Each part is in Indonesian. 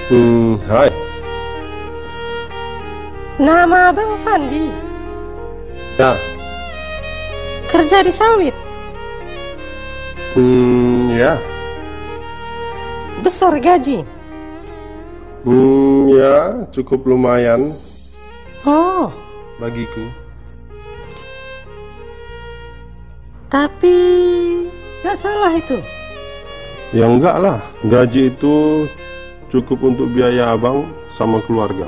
Hai. Nama Abang Fandi. Ya. Kerja di sawit. Ya. Besar gaji. Ya, cukup lumayan Oh, bagiku. tapi gak salah itu. Ya enggak lah, gaji itu cukup untuk biaya abang sama keluarga.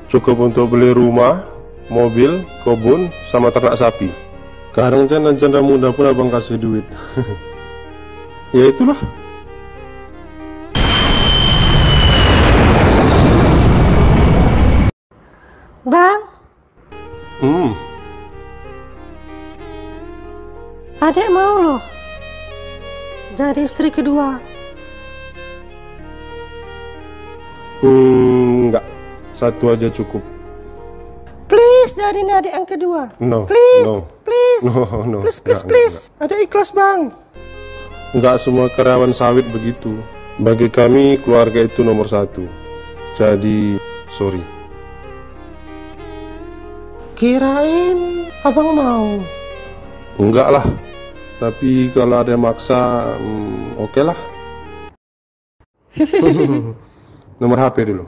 Cukup untuk beli rumah, mobil, kebun, sama ternak sapi. Kadang janda muda pun abang kasih duit. Ya itulah. Bang, adek mau loh jadi istri kedua. Enggak, satu aja cukup. Please jadi adik yang kedua. No, Please, no. please, No. please. Adek ikhlas bang. Enggak semua karyawan sawit begitu. Bagi kami keluarga itu nomor satu. Jadi sorry. Kirain abang mau. Enggak lah. Tapi kalau ada yang maksa, oke lah. Nomor HP dulu.